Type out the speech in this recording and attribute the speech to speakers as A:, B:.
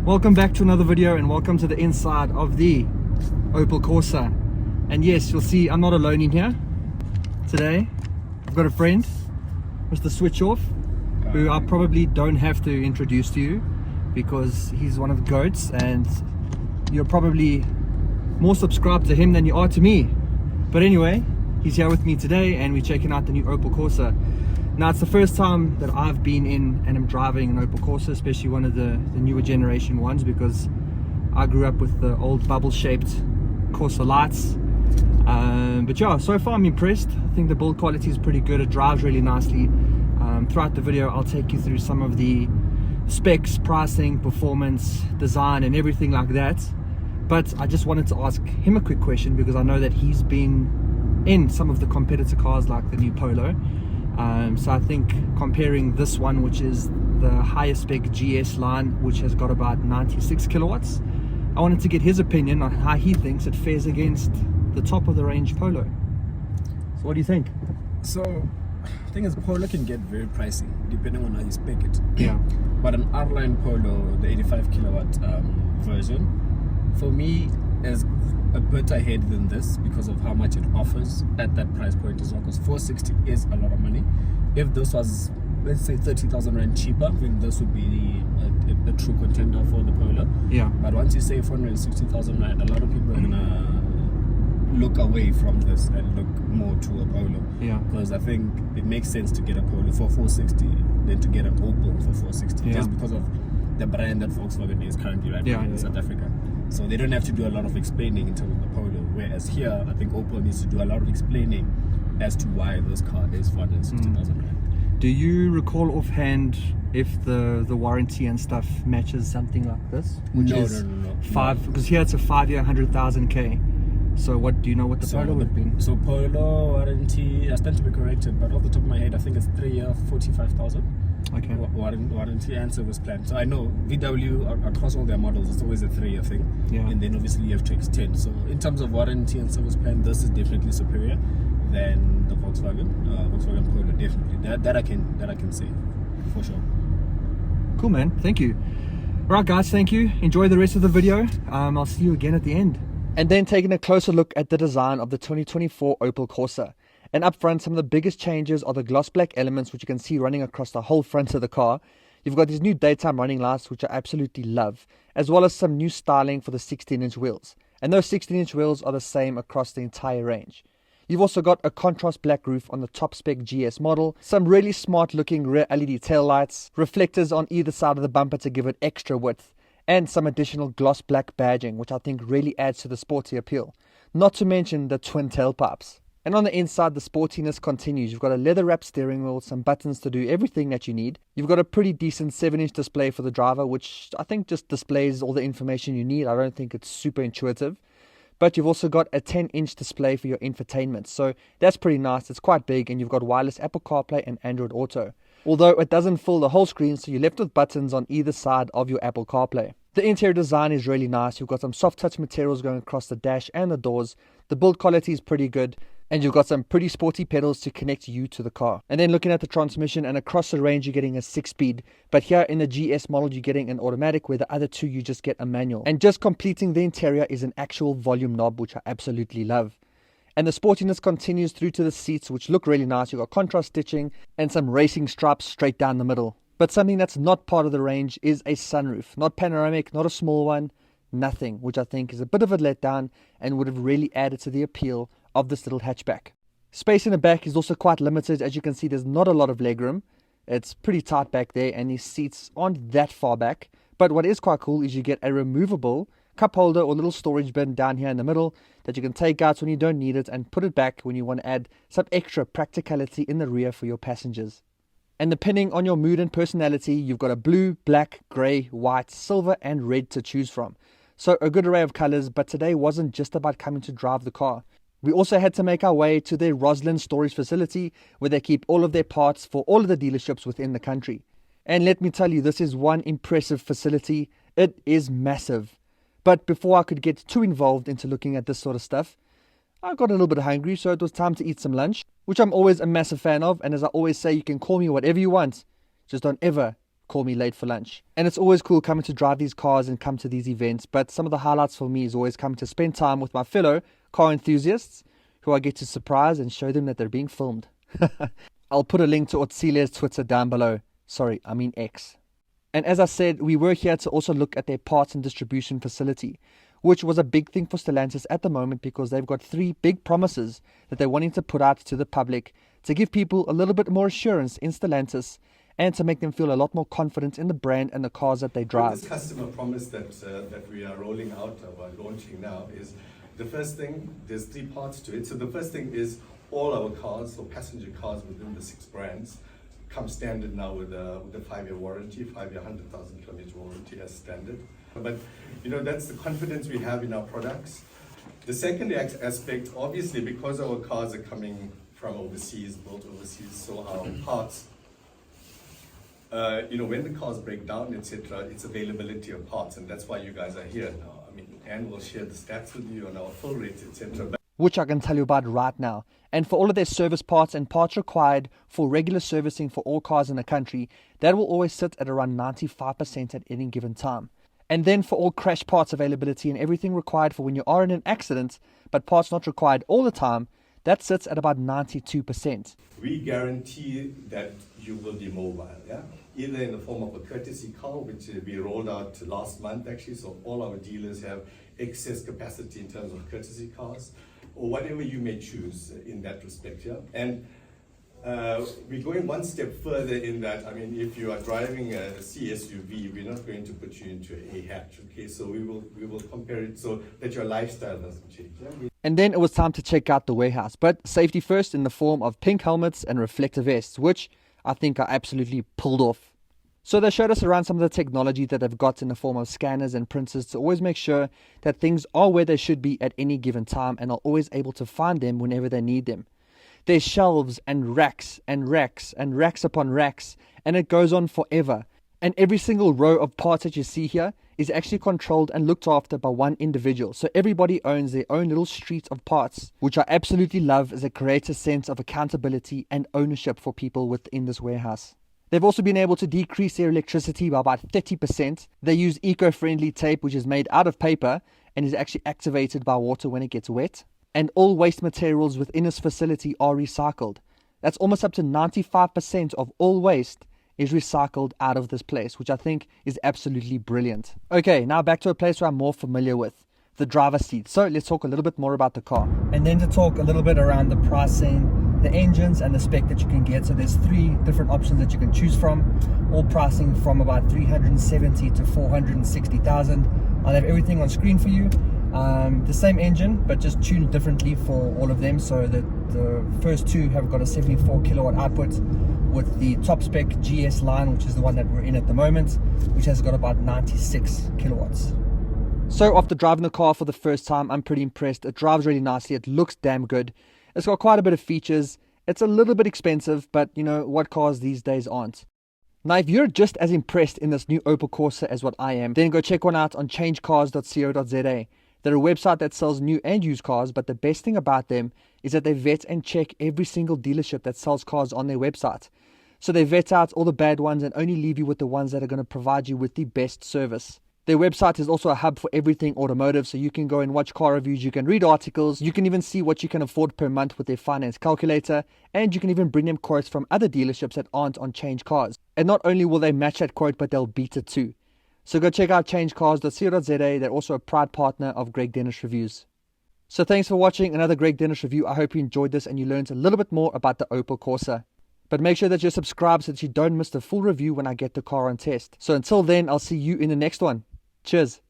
A: Welcome back to another video and welcome to the inside of the Opel Corsa. And yes, you'll see I'm not alone in here today. I've got a friend, Mr. Switch Off, who I probably don't have to introduce to you because he's one of the GOATs and you're probably more subscribed to him than you are to me. But anyway, he's here with me today and we're checking out the new Opel Corsa. Now it's the first time that I've been in and I'm driving an Opel Corsa, especially one of the newer generation ones, because I grew up with the old bubble shaped Corsa lights. But yeah, so far I'm impressed. I think the build quality is pretty good. It drives really nicely. Throughout the video I'll take you through some of the specs, pricing, performance, design and everything like that. But I just wanted to ask him a quick question because I know that he's been in some of the competitor cars like the new Polo. So I think comparing this one, which is the higher spec GS line, which has got about 96 kilowatts, I wanted to get his opinion on how he thinks it fares against the top of the range Polo. So what do you think?
B: So the thing is, Polo can get very pricey depending on how you spec it.
A: Yeah.
B: But an R-Line Polo, the 85 kilowatt version, for me is a bit ahead than this because of how much it offers at that price point as well, because 460 is a lot of money. If this was, let's say, 30,000 rand cheaper, then this would be a true contender for the Polo.
A: Yeah.
B: But once you say 460,000 rand, a lot of people are gonna look away from this and look more to a Polo.
A: Yeah.
B: Because I think it makes sense to get a Polo for 460 than to get an Opel for 460,
A: Yeah.
B: just because of the brand that Volkswagen is currently right now in South Africa. So they don't have to do a lot of explaining in terms of the Polo, whereas here I think Opel needs to do a lot of explaining as to why this car is 460,000 rand.
A: Do you recall offhand if the warranty and stuff matches something like this? Which
B: No.
A: five, because here it's a 5-year 100,000 K. So what do you know what the Polo would have been?
B: So Polo warranty, I stand to be corrected, but off the top of my head I think it's 3-year 45,000.
A: Okay.
B: Warranty and service plan. So I know VW across all their models it's always a 3-year thing.
A: Yeah.
B: And then obviously you have to extend. So in terms of warranty and service plan, this is definitely superior than the Volkswagen Polo. Definitely. That I can say for sure.
A: Cool, man. Thank you. Alright guys, thank you. Enjoy the rest of the video. I'll see you again at the end. And then taking a closer look at the design of the 2024 Opel Corsa. And up front, some of the biggest changes are the gloss black elements, which you can see running across the whole front of the car. You've got these new daytime running lights, which I absolutely love, as well as some new styling for the 16-inch wheels. And those 16-inch wheels are the same across the entire range. You've also got a contrast black roof on the top spec GS model, some really smart looking rear LED taillights, reflectors on either side of the bumper to give it extra width, and some additional gloss black badging, which I think really adds to the sporty appeal. Not to mention the twin tailpipes. And on the inside, the sportiness continues. You've got a leather wrapped steering wheel, some buttons to do everything that you need. You've got a pretty decent 7-inch display for the driver, which I think just displays all the information you need. I don't think it's super intuitive. But you've also got a 10-inch display for your infotainment. So that's pretty nice. It's quite big, and you've got wireless Apple CarPlay and Android Auto. Although it doesn't fill the whole screen, so you're left with buttons on either side of your Apple CarPlay. The interior design is really nice. You've got some soft touch materials going across the dash and the doors. The build quality is pretty good. And you've got some pretty sporty pedals to connect you to the car. And then looking at the transmission, and across the range you're getting a 6-speed. But here in the GS model you're getting an automatic, where the other two you just get a manual. And just completing the interior is an actual volume knob, which I absolutely love. And the sportiness continues through to the seats, which look really nice. You've got contrast stitching and some racing stripes straight down the middle. But something that's not part of the range is a sunroof. Not panoramic, not a small one, nothing. Which I think is a bit of a letdown and would have really added to the appeal of this little hatchback. Space in the back is also quite limited. As you can see, there's not a lot of legroom. It's pretty tight back there and these seats aren't that far back. But what is quite cool is you get a removable cup holder or little storage bin down here in the middle that you can take out when you don't need it and put it back when you want to add some extra practicality in the rear for your passengers. And depending on your mood and personality, you've got a blue, black, grey, white, silver and red to choose from. So a good array of colors, but today wasn't just about coming to drive the car. We also had to make our way to their Roslyn storage facility, where they keep all of their parts for all of the dealerships within the country. And let me tell you, this is one impressive facility. It is massive. But before I could get too involved into looking at this sort of stuff, I got a little bit hungry, so it was time to eat some lunch, which I'm always a massive fan of. And as I always say, you can call me whatever you want, just don't ever call me late for lunch. And it's always cool coming to drive these cars and come to these events, but some of the highlights for me is always coming to spend time with my fellow car enthusiasts who I get to surprise and show them that they're being filmed. I'll put a link to Otsile's Twitter down below. Sorry, I mean X. And as I said, we were here to also look at their parts and distribution facility, which was a big thing for Stellantis at the moment because they've got 3 big promises that they're wanting to put out to the public to give people a little bit more assurance in Stellantis and to make them feel a lot more confident in the brand and the cars that they drive.
C: This customer promise that we are rolling out or launching now is the first thing. There's 3 parts to it. So the first thing is all our cars, so passenger cars within the 6 brands, come standard now with a 5-year warranty, 5-year 100,000 kilometer warranty as standard. But that's the confidence we have in our products. The second aspect, obviously, because our cars are coming from overseas, built overseas, so our parts, when the cars break down, etc., it's availability of parts, and that's why you guys are here now. I mean, Anne will share the stats with you on our fill rates, etc.
A: Which I can tell you about right now. And for all of their service parts and parts required for regular servicing for all cars in the country, that will always sit at around 95% at any given time. And then for all crash parts availability and everything required for when you are in an accident, but parts not required all the time, that sits at about 92%.
C: We guarantee that you will be mobile, either in the form of a courtesy car, which we rolled out last month actually, so all our dealers have excess capacity in terms of courtesy cars, or whatever you may choose in that respect. And we're going one step further in that, I mean, if you are driving a CSUV, we're not going to put you into a hatch, okay? So we will compare it so that your lifestyle doesn't change.
A: And then it was time to check out the warehouse, but safety first in the form of pink helmets and reflective vests, which I think are absolutely pulled off. So they showed us around some of the technology that they've got in the form of scanners and printers to always make sure that things are where they should be at any given time and are always able to find them whenever they need them. There's shelves and racks and racks and racks upon racks, and it goes on forever. And every single row of parts that you see here is actually controlled and looked after by one individual. So everybody owns their own little street of parts, which I absolutely love as it creates a sense of accountability and ownership for people within this warehouse. They've also been able to decrease their electricity by about 30%. They use eco-friendly tape, which is made out of paper and is actually activated by water when it gets wet. And all waste materials within this facility are recycled. That's almost up to 95% of all waste is recycled out of this place, which I think is absolutely brilliant. Okay, now back to a place where I'm more familiar with, the driver's seat. So let's talk a little bit more about the car. And then to talk a little bit around the pricing, the engines and the spec that you can get. So there's 3 different options that you can choose from, all pricing from about 370 to 460,000. I'll have everything on screen for you. The same engine, but just tuned differently for all of them. So the first 2 have got a 74 kilowatt output with the top spec GS line, which is the one that we're in at the moment, which has got about 96 kilowatts. So after driving the car for the first time, I'm pretty impressed. It drives really nicely. It looks damn good. It's got quite a bit of features. It's a little bit expensive, but what cars these days aren't. Now, if you're just as impressed in this new Opel Corsa as what I am, then go check one out on changecars.co.za. They're a website that sells new and used cars, but the best thing about them is that they vet and check every single dealership that sells cars on their website. So they vet out all the bad ones and only leave you with the ones that are going to provide you with the best service. Their website is also a hub for everything automotive, so you can go and watch car reviews, you can read articles, you can even see what you can afford per month with their finance calculator, and you can even bring them quotes from other dealerships that aren't on Change Cars. And not only will they match that quote, but they'll beat it too. So go check out changecars.co.za. They're also a proud partner of Greg Dennis Reviews. So thanks for watching another Greg Dennis review. I hope you enjoyed this and you learned a little bit more about the Opel Corsa. But make sure that you're subscribed so that you don't miss the full review when I get the car on test. So until then, I'll see you in the next one. Cheers.